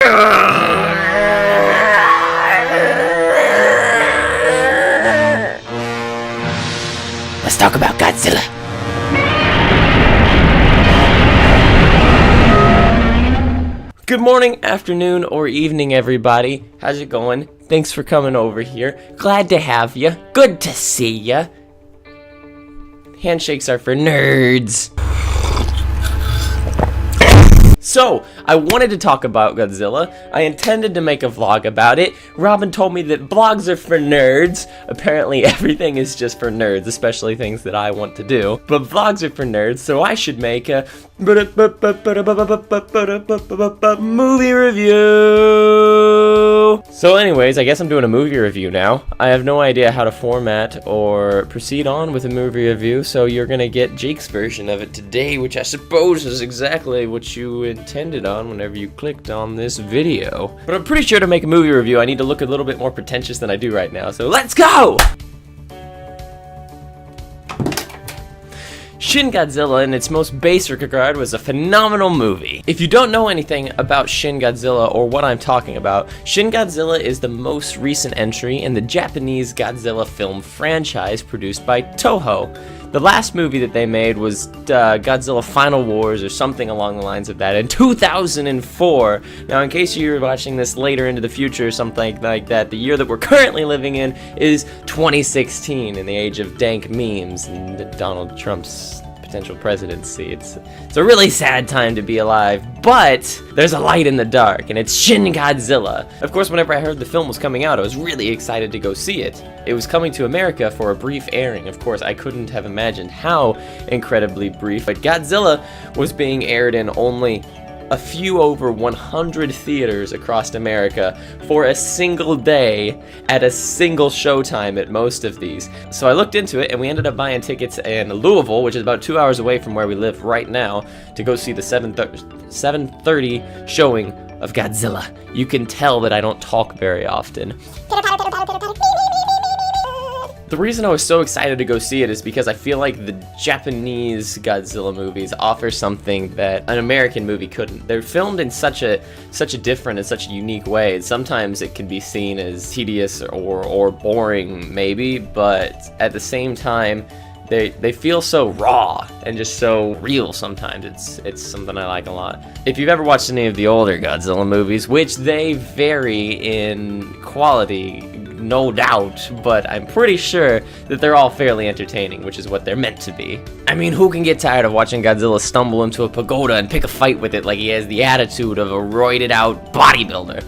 Let's talk about Godzilla. Good morning, afternoon, or evening, everybody. How's it going? Thanks for coming over here. Glad to have you. Good to see ya. Handshakes are for nerds. So, I wanted to talk about Godzilla. I intended to make a vlog about it. Robin told me that vlogs are for nerds. Apparently everything is just for nerds, especially things that I want to do. But vlogs are for nerds, so I should make a movie review. So anyways, I guess I'm doing a movie review now. I have no idea how to format or proceed on with a movie review, so you're gonna get Jake's version of it today, which I suppose is exactly what you intended on whenever you clicked on this video. But I'm pretty sure to make a movie review I need to look a little bit more pretentious than I do right now, so let's go! Shin Godzilla, in its most basic regard, was a phenomenal movie. If you don't know anything about Shin Godzilla or what I'm talking about, Shin Godzilla is the most recent entry in the Japanese Godzilla film franchise produced by Toho. The last movie that they made was Godzilla Final Wars or something along the lines of that in 2004. Now, in case you're watching this later into the future or something like that, the year that we're currently living in is 2016, in the age of dank memes and Donald Trump's potential presidency. It's a really sad time to be alive, but there's a light in the dark, and it's Shin Godzilla. Of course, whenever I heard the film was coming out, I was really excited to go see it. It was coming to America for a brief airing. Of course, I couldn't have imagined how incredibly brief, but Godzilla was being aired in only a few over 100 theaters across America for a single day at a single showtime at most of these. So I looked into it, and we ended up buying tickets in Louisville, which is about 2 hours away from where we live right now, to go see the 7:30 showing of Godzilla. You can tell that I don't talk very often. The reason I was so excited to go see it is because I feel like the Japanese Godzilla movies offer something that an American movie couldn't. They're filmed in such a different and such a unique way. Sometimes it can be seen as tedious or boring, maybe, but at the same time, they feel so raw and just so real sometimes. It's something I like a lot. If you've ever watched any of the older Godzilla movies, which they vary in quality, no doubt, but I'm pretty sure that they're all fairly entertaining, which is what they're meant to be. I mean, who can get tired of watching Godzilla stumble into a pagoda and pick a fight with it like he has the attitude of a roided out bodybuilder?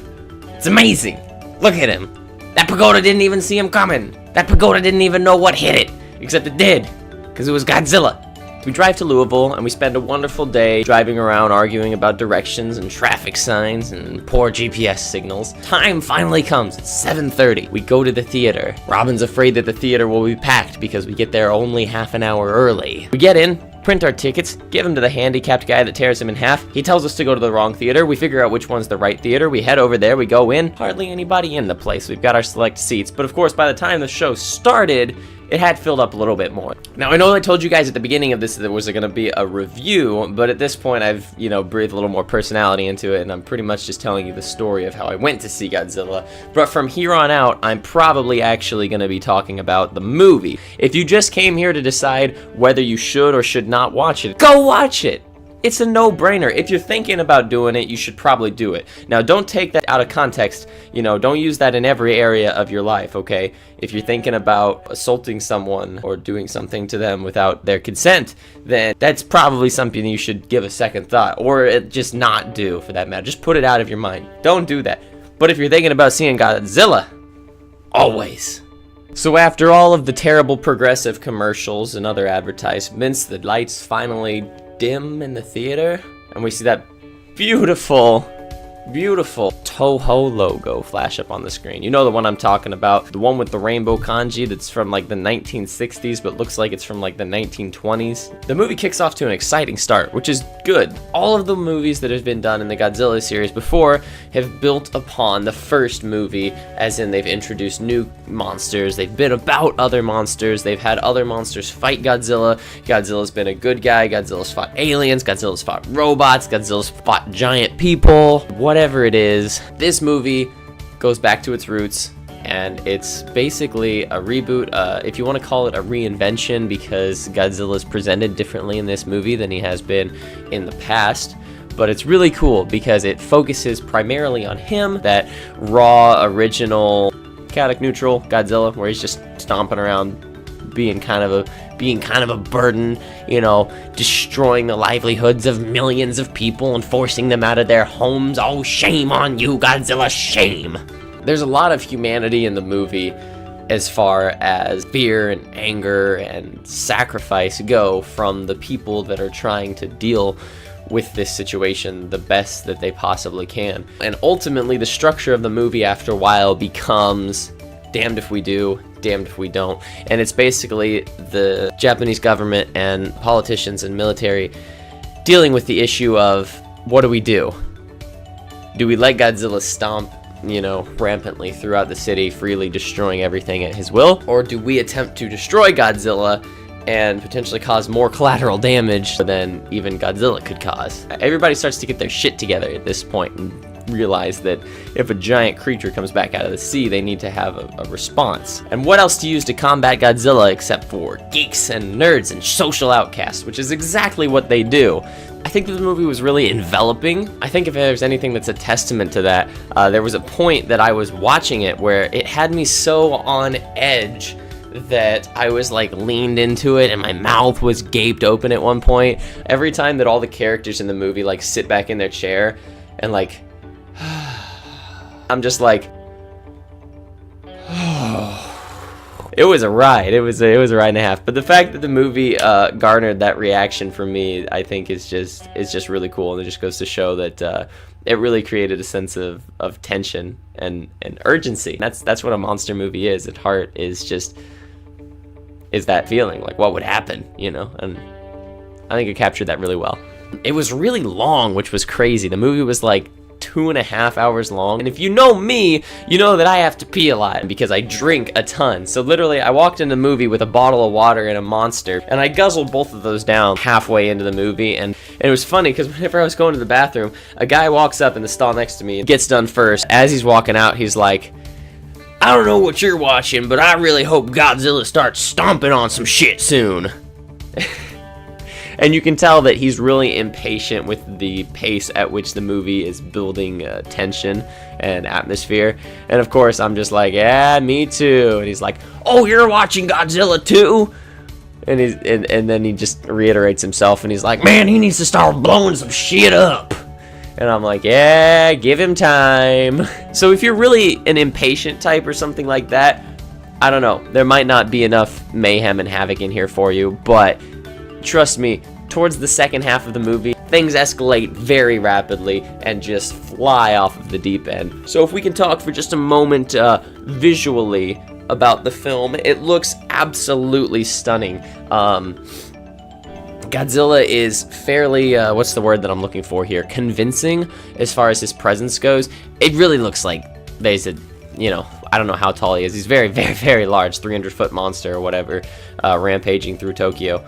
It's amazing. Look at him. That pagoda didn't even see him coming. That pagoda didn't even know what hit it, except it did, because it was Godzilla. We drive to Louisville, and we spend a wonderful day driving around arguing about directions and traffic signs and poor GPS signals. Time finally comes. It's 7:30. We go to the theater. Robin's afraid that the theater will be packed because we get there only half an hour early. We get in, print our tickets, give them to the handicapped guy that tears them in half. He tells us to go to the wrong theater. We figure out which one's the right theater. We head over there. We go in. Hardly anybody in the place. We've got our select seats. But of course, by the time the show started, it had filled up a little bit more. Now, I know I told you guys at the beginning of this that there was going to be a review, but at this point I've, breathed a little more personality into it, and I'm pretty much just telling you the story of how I went to see Godzilla. But from here on out, I'm probably actually going to be talking about the movie. If you just came here to decide whether you should or should not watch it, go watch it! It's a no-brainer. If you're thinking about doing it, you should probably do it. Now, don't take that out of context. Don't use that in every area of your life, okay? If you're thinking about assaulting someone or doing something to them without their consent, then that's probably something you should give a second thought, or just not do, for that matter. Just put it out of your mind. Don't do that. But if you're thinking about seeing Godzilla, always. So after all of the terrible progressive commercials and other advertisements, the lights finally dim in the theater, and we see that beautiful Toho logo flash up on the screen. You know the one I'm talking about, the one with the rainbow kanji that's from like the 1960s but looks like it's from like the 1920s. The movie kicks off to an exciting start, which is good. All of the movies that have been done in the Godzilla series before have built upon the first movie, as in they've introduced new monsters, they've been about other monsters, they've had other monsters fight Godzilla. Godzilla's been a good guy, Godzilla's fought aliens, Godzilla's fought robots, Godzilla's fought giant people, whatever it is. This movie goes back to its roots, and it's basically a reboot, if you want to call it a reinvention, because Godzilla's presented differently in this movie than he has been in the past. But it's really cool because it focuses primarily on him, that raw, original, chaotic neutral Godzilla, where he's just stomping around, being kind of a burden, you know, destroying the livelihoods of millions of people and forcing them out of their homes. Oh, shame on you, Godzilla, shame. There's a lot of humanity in the movie as far as fear and anger and sacrifice go from the people that are trying to deal with this situation the best that they possibly can. And ultimately, the structure of the movie after a while becomes damned if we do, damned if we don't. And it's basically the Japanese government and politicians and military dealing with the issue of, what do we do? Do we let Godzilla stomp, you know, rampantly throughout the city, freely destroying everything at his will? Or do we attempt to destroy Godzilla and potentially cause more collateral damage than even Godzilla could cause? Everybody starts to get their shit together at this point and realize that if a giant creature comes back out of the sea, they need to have a response. And what else to use to combat Godzilla except for geeks and nerds and social outcasts, which is exactly what they do. I think that the movie was really enveloping. I think if there's anything that's a testament to that, there was a point that I was watching it where it had me so on edge that I was like leaned into it and my mouth was gaped open at one point. Every time that all the characters in the movie like sit back in their chair and like I'm just like it was a ride. It was a ride and a half. But the fact that the movie garnered that reaction from me, I think is just really cool, and it just goes to show that it really created a sense of tension and urgency. That's what a monster movie is at heart, is that feeling like what would happen, you know? And I think it captured that really well. It was really long, which was crazy. The movie was like 2.5 hours long, and if you know me, you know that I have to pee a lot because I drink a ton. So literally I walked in the movie with a bottle of water and a Monster, and I guzzled both of those down halfway into the movie. And it was funny because whenever I was going to the bathroom, a guy walks up in the stall next to me and gets done first. As he's walking out, he's like, I don't know what you're watching, but I really hope Godzilla starts stomping on some shit soon. And you can tell that he's really impatient with the pace at which the movie is building tension and atmosphere. And of course, I'm just like, yeah, me too. And he's like, oh, you're watching Godzilla too? And then he just reiterates himself, and he's like, man, he needs to start blowing some shit up. And I'm like, yeah, give him time. So if you're really an impatient type or something like that, I don't know, there might not be enough mayhem and havoc in here for you, but trust me, towards the second half of the movie, things escalate very rapidly and just fly off of the deep end. So if we can talk for just a moment visually about the film, it looks absolutely stunning. Godzilla is fairly, what's the word that I'm looking for here? Convincing as far as his presence goes. It really looks like there's a, you know, I don't know how tall he is. He's very, very, very large, 300-foot monster or whatever, rampaging through Tokyo.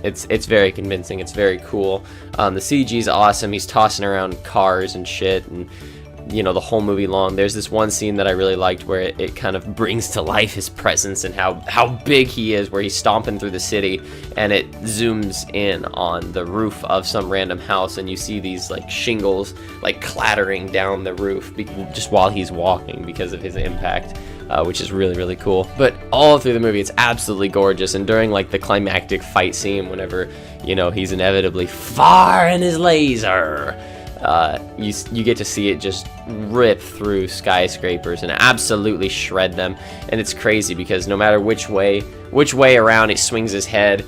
It's very convincing. It's very cool. The CG's awesome. He's tossing around cars and shit, and you know, the whole movie long. There's this one scene that I really liked where it kind of brings to life his presence and how big he is, where he's stomping through the city, and it zooms in on the roof of some random house, and you see these like shingles like clattering down the roof just while he's walking because of his impact. Which is really, really cool. But all through the movie, it's absolutely gorgeous. And during like the climactic fight scene, whenever, you know, he's inevitably firing his laser, you get to see it just rip through skyscrapers and absolutely shred them. And it's crazy because no matter which way around he swings his head,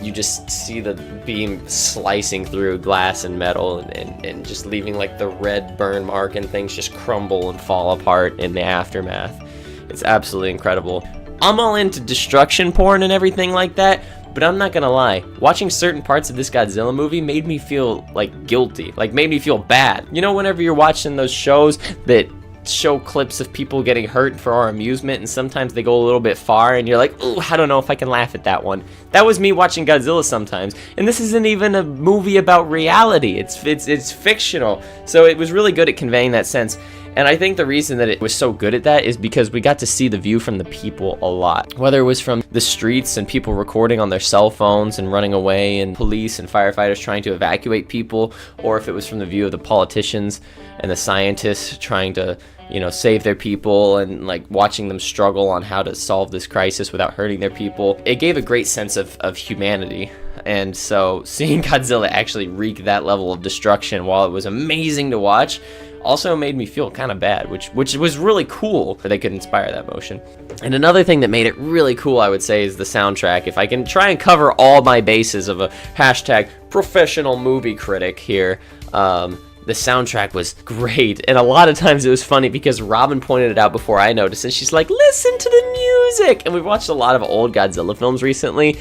you just see the beam slicing through glass and metal and just leaving like the red burn mark, and things just crumble and fall apart in the aftermath. It's absolutely incredible. I'm all into destruction porn and everything like that, but I'm not gonna lie, watching certain parts of this Godzilla movie made me feel like guilty, like made me feel bad. You know, whenever you're watching those shows that show clips of people getting hurt for our amusement, and sometimes they go a little bit far and you're like, ooh, I don't know if I can laugh at that one. That was me watching Godzilla sometimes. And this isn't even a movie about reality. It's fictional. So it was really good at conveying that sense. And I think the reason that it was so good at that is because we got to see the view from the people a lot. Whether it was from the streets and people recording on their cell phones and running away, and police and firefighters trying to evacuate people, or if it was from the view of the politicians and the scientists trying to, you know, save their people and like watching them struggle on how to solve this crisis without hurting their people. It gave a great sense of humanity. And so seeing Godzilla actually wreak that level of destruction, while it was amazing to watch, also made me feel kind of bad, which was really cool that they could inspire that emotion. And another thing that made it really cool, I would say, is the soundtrack. If I can try and cover all my bases of a hashtag professional movie critic here, the soundtrack was great. And a lot of times it was funny because Robin pointed it out before I noticed, and she's like, listen to the music. And we've watched a lot of old Godzilla films recently,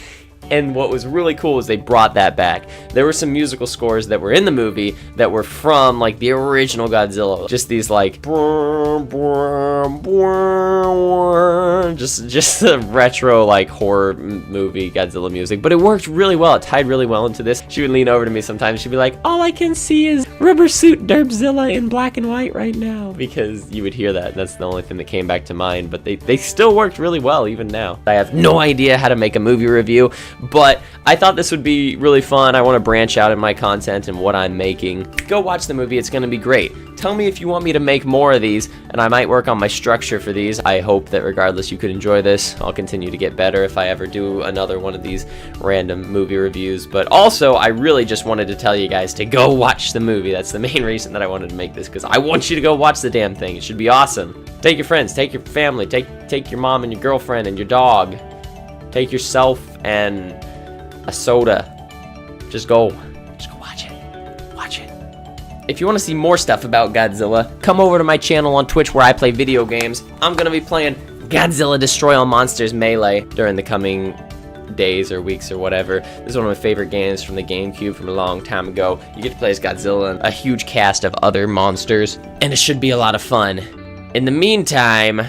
and what was really cool is they brought that back. There were some musical scores that were in the movie that were from like the original Godzilla. Just these like just the retro like horror movie Godzilla music. But it worked really well. It tied really well into this. She would lean over to me sometimes. She'd be like, all I can see is rubber suit Derbzilla in black and white right now. Because you would hear that. That's the only thing that came back to mind. But they still worked really well even now. I have no idea how to make a movie review, but I thought this would be really fun. I want to branch out in my content and what I'm making. Go watch the movie. It's going to be great. Tell me if you want me to make more of these, and I might work on my structure for these. I hope that regardless you could enjoy this. I'll continue to get better if I ever do another one of these random movie reviews. But also, I really just wanted to tell you guys to go watch the movie. That's the main reason that I wanted to make this, because I want you to go watch the damn thing. It should be awesome. Take your friends, take your family, take your mom and your girlfriend and your dog. Take yourself and a soda. Just go watch it. Watch it. If you want to see more stuff about Godzilla, come over to my channel on Twitch where I play video games. I'm going to be playing Godzilla Destroy All Monsters Melee during the coming days or weeks or whatever. This is one of my favorite games from the GameCube from a long time ago. You get to play as Godzilla and a huge cast of other monsters, and it should be a lot of fun. In the meantime...